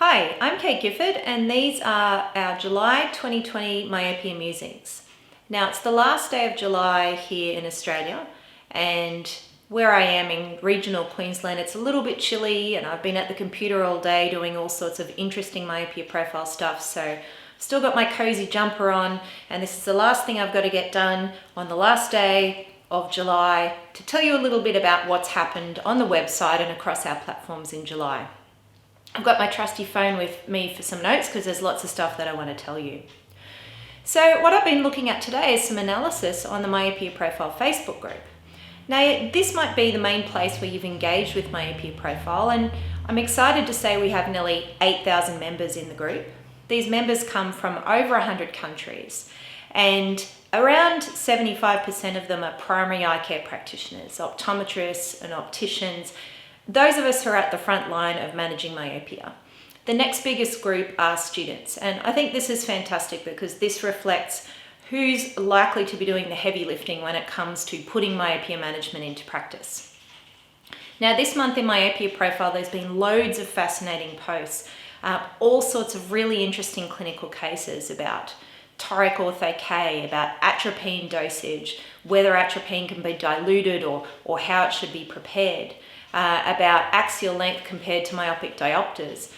Hi, I'm Kate Gifford and these are our July 2020 Myopia Musings. Now it's the last day of July here in Australia, and where I am in regional Queensland it's a little bit chilly, and I've been at the computer all day doing all sorts of interesting myopia profile stuff, so I've still got my cozy jumper on, and this is the last thing I've got to get done on the last day of July to tell you a little bit about what's happened on the website and across our platforms in July. I've got my trusty phone with me for some notes because there's lots of stuff that I want to tell you. So what I've been looking at today is some analysis on the Myopia Profile Facebook group. Now this might be the main place where you've engaged with Myopia Profile, and I'm excited to say we have nearly 8,000 members in the group. These members come from over 100 countries, and around 75% of them are primary eye care practitioners, optometrists and opticians, those of us who are at the front line of managing myopia. The next biggest group are students, and I think this is fantastic because this reflects who's likely to be doing the heavy lifting when it comes to putting myopia management into practice. Now this month in Myopia Profile there's been loads of fascinating posts, all sorts of really interesting clinical cases about toric ortho K, about atropine dosage, whether atropine can be diluted or how it should be prepared. About axial length compared to myopic diopters,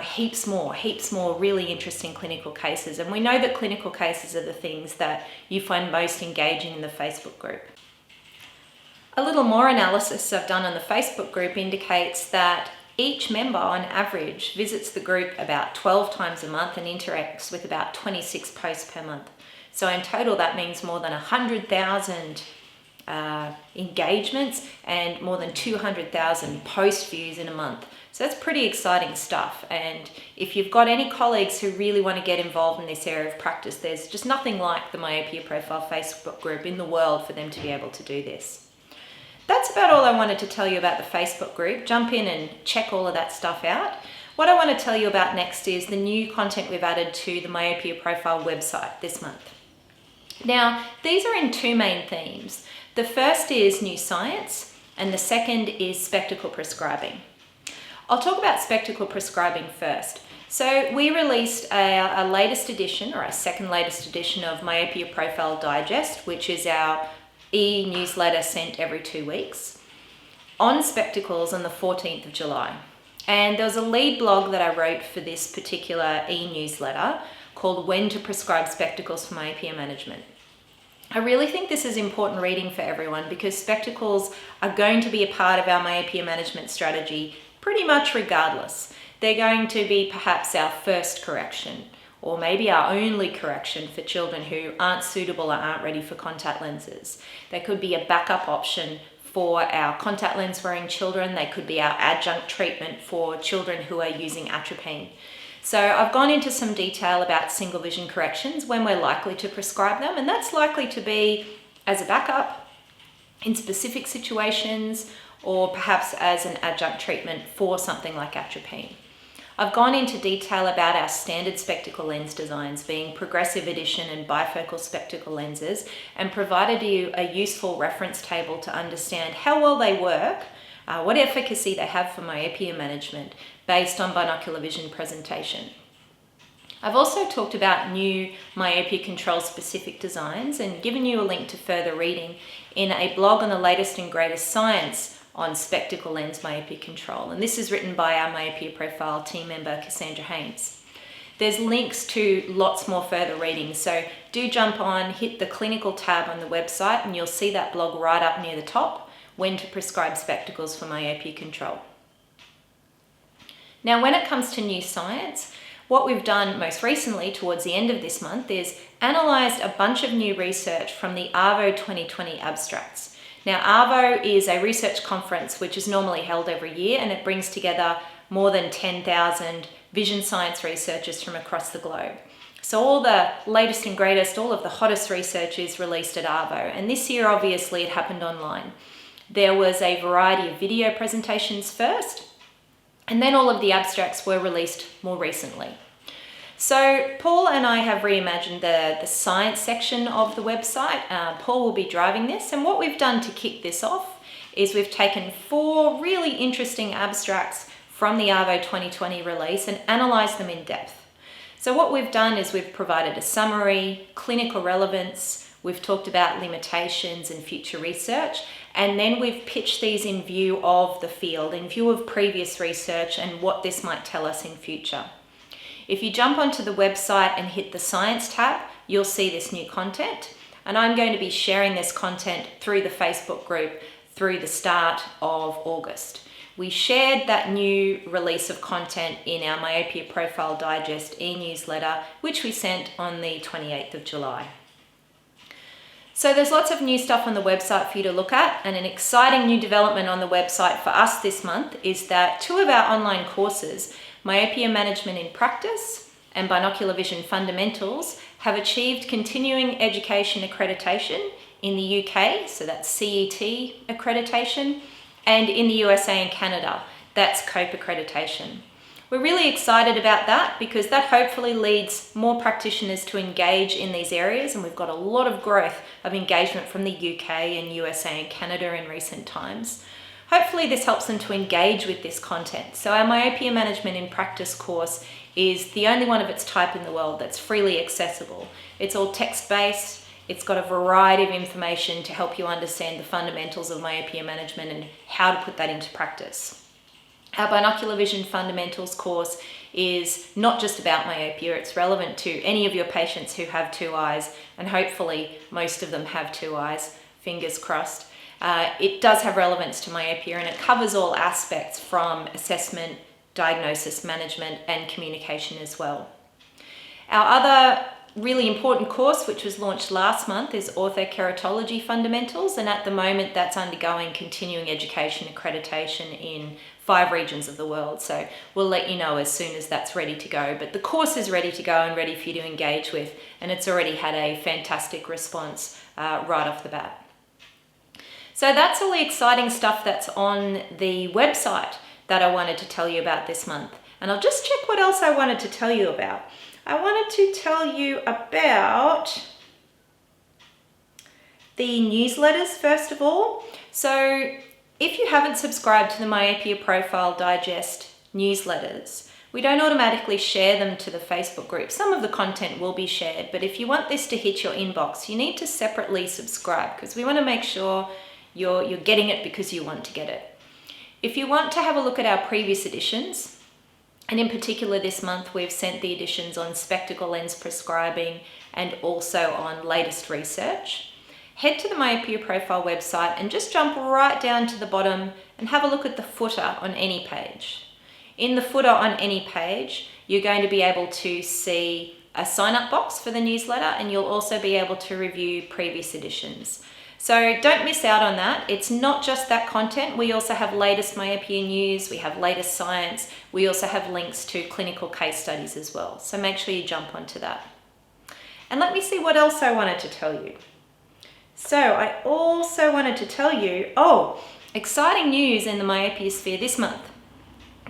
heaps more really interesting clinical cases. And we know that clinical cases are the things that you find most engaging in the Facebook group. A little more analysis I've done on the Facebook group indicates that each member on average visits the group about 12 times a month and interacts with about 26 posts per month. So in total that means more than 100,000 engagements and more than 200,000 post views in a month. So that's pretty exciting stuff, and if you've got any colleagues who really want to get involved in this area of practice, there's just nothing like the Myopia Profile Facebook group in the world for them to be able to do this. That's about all I wanted to tell you about the Facebook group. Jump in and check all of that stuff out. What I want to tell you about next is the new content we've added to the Myopia Profile website this month. Now these are in two main themes. The first is new science, and the second is spectacle prescribing. I'll talk about spectacle prescribing first. So we released our latest edition, or our second latest edition of Myopia Profile Digest, which is our e-newsletter sent every 2 weeks, on spectacles on the 14th of July. And there was a lead blog that I wrote for this particular e-newsletter called When to Prescribe Spectacles for Myopia Management. I really think this is important reading for everyone because spectacles are going to be a part of our myopia management strategy pretty much regardless. They're going to be perhaps our first correction, or maybe our only correction for children who aren't suitable or aren't ready for contact lenses. They could be a backup option for our contact lens wearing children. They could be our adjunct treatment for children who are using atropine. So I've gone into some detail about single vision corrections, when we're likely to prescribe them, and that's likely to be as a backup in specific situations or perhaps as an adjunct treatment for something like atropine. I've gone into detail about our standard spectacle lens designs being progressive addition and bifocal spectacle lenses, and provided you a useful reference table to understand how well they work, what efficacy they have for myopia management based on binocular vision presentation. I've also talked about new myopia control specific designs and given you a link to further reading in a blog on the latest and greatest science on spectacle lens myopia control. And this is written by our Myopia Profile team member, Cassandra Haynes. There's links to lots more further reading, so do jump on, hit the clinical tab on the website, and you'll see that blog right up near the top, When to Prescribe Spectacles for Myopia Control. Now when it comes to new science, what we've done most recently towards the end of this month is analysed a bunch of new research from the Arvo 2020 abstracts. Now Arvo is a research conference which is normally held every year, and it brings together more than 10,000 vision science researchers from across the globe. So all the latest and greatest, all of the hottest research is released at Arvo, and this year obviously it happened online. There was a variety of video presentations first, and then all of the abstracts were released more recently. So Paul and I have reimagined the science section of the website. Paul will be driving this, and what we've done to kick this off is we've taken 4 really interesting abstracts from the Arvo 2020 release and analysed them in depth. So what we've done is we've provided a summary, clinical relevance, we've talked about limitations and future research, and then we've pitched these in view of the field, in view of previous research and what this might tell us in future. If you jump onto the website and hit the Science tab, you'll see this new content, and I'm going to be sharing this content through the Facebook group through the start of August. We shared that new release of content in our Myopia Profile Digest e-newsletter, which we sent on the 28th of July. So there's lots of new stuff on the website for you to look at, and an exciting new development on the website for us this month is that 2 of our online courses, Myopia Management in Practice and Binocular Vision Fundamentals, have achieved continuing education accreditation in the UK, so that's CET accreditation, and in the USA and Canada, that's COPE accreditation. We're really excited about that because that hopefully leads more practitioners to engage in these areas, and we've got a lot of growth of engagement from the UK and USA and Canada in recent times. Hopefully this helps them to engage with this content. So our Myopia Management in Practice course is the only one of its type in the world that's freely accessible. It's all text-based. It's got a variety of information to help you understand the fundamentals of myopia management and how to put that into practice. Our Binocular Vision Fundamentals course is not just about myopia, it's relevant to any of your patients who have 2 eyes, and hopefully most of them have 2 eyes, fingers crossed. It does have relevance to myopia, and it covers all aspects from assessment, diagnosis, management, and communication as well. Our other really important course, which was launched last month, is Keratology Fundamentals, and at the moment that's undergoing continuing education accreditation in 5 regions of the world. So we'll let you know as soon as that's ready to go. But the course is ready to go and ready for you to engage with, and it's already had a fantastic response right off the bat. So that's all the exciting stuff that's on the website that I wanted to tell you about this month. And I'll just check what else I wanted to tell you about. I wanted to tell you about the newsletters first of all. So if you haven't subscribed to the Myopia Profile Digest newsletters, we don't automatically share them to the Facebook group. Some of the content will be shared, but if you want this to hit your inbox, you need to separately subscribe because we want to make sure you're getting it because you want to get it. If you want to have a look at our previous editions, and in particular this month we've sent the editions on spectacle lens prescribing and also on latest research, head to the Myopia Profile website and just jump right down to the bottom and have a look at the footer on any page. In the footer on any page, you're going to be able to see a sign-up box for the newsletter, and you'll also be able to review previous editions. So don't miss out on that. It's not just that content. We also have latest myopia news, we have latest science, we also have links to clinical case studies as well. So make sure you jump onto that. And let me see what else I wanted to tell you. So I also wanted to tell you, exciting news in the myopia sphere this month.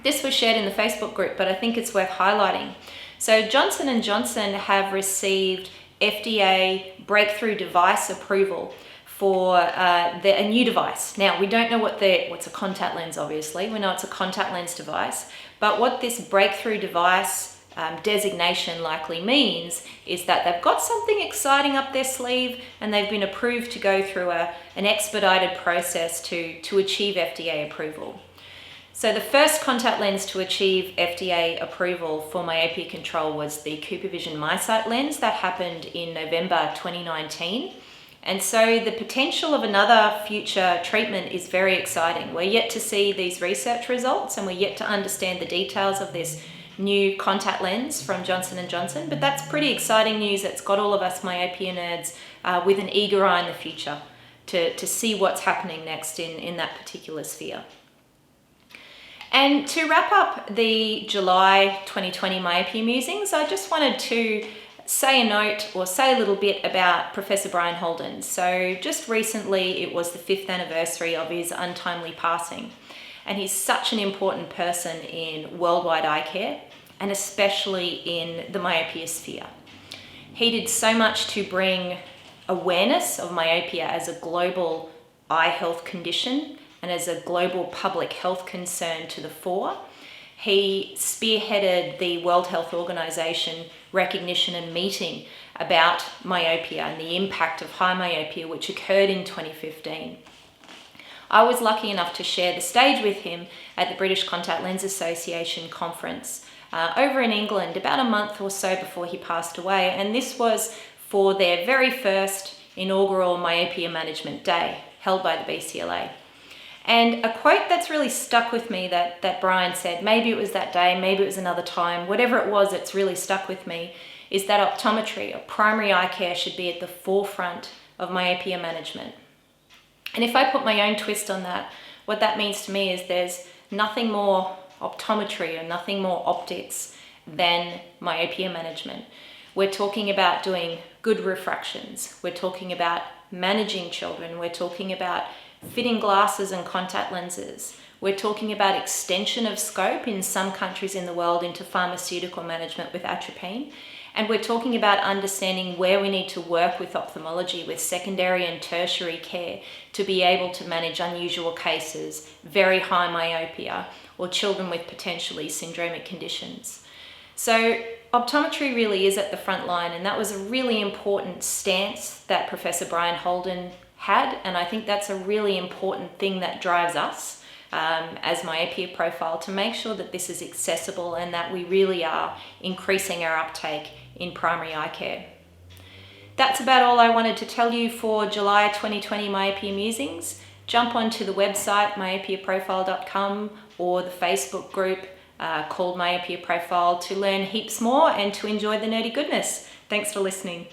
This was shared in the Facebook group, but I think it's worth highlighting. So Johnson & Johnson have received FDA breakthrough device approval for a new device. Now, we don't know what's a contact lens, obviously. We know it's a contact lens device, but what this breakthrough device designation likely means is that they've got something exciting up their sleeve and they've been approved to go through an expedited process to achieve FDA approval. So the first contact lens to achieve FDA approval for myopia control was the Coopervision MiSight lens. That happened in November 2019. And so the potential of another future treatment is very exciting. We're yet to see these research results and we're yet to understand the details of this new contact lens from Johnson & Johnson, but that's pretty exciting news that's got all of us myopia nerds with an eager eye in the future to see what's happening next in that particular sphere. And to wrap up the July 2020 Myopia Musings, I just wanted to say a note or say a little bit about Professor Brien Holden. So just recently it was the 5th anniversary of his untimely passing, and he's such an important person in worldwide eye care and especially in the myopia sphere. He did so much to bring awareness of myopia as a global eye health condition and as a global public health concern to the fore. He spearheaded the World Health Organization recognition and meeting about myopia and the impact of high myopia, which occurred in 2015. I was lucky enough to share the stage with him at the British Contact Lens Association conference over in England about a month or so before he passed away, and this was for their very first inaugural Myopia Management Day held by the BCLA. And a quote that's really stuck with me that Brien said, maybe it was that day, maybe it was another time, whatever it was, it's really stuck with me, is that optometry, or primary eye care, should be at the forefront of myopia management. And if I put my own twist on that, what that means to me is there's nothing more optometry or nothing more optics than myopia management. We're talking about doing good refractions. We're talking about managing children. We're talking about fitting glasses and contact lenses. We're talking about extension of scope in some countries in the world into pharmaceutical management with atropine. And we're talking about understanding where we need to work with ophthalmology, with secondary and tertiary care, to be able to manage unusual cases, very high myopia, or children with potentially syndromic conditions. So optometry really is at the front line, and that was a really important stance that Professor Brien Holden had, and I think that's a really important thing that drives us as Myopia Profile, to make sure that this is accessible and that we really are increasing our uptake in primary eye care. That's about all I wanted to tell you for July 2020 Myopia Musings. Jump onto the website myopiaprofile.com or the Facebook group called Myopia Profile to learn heaps more and to enjoy the nerdy goodness. Thanks for listening.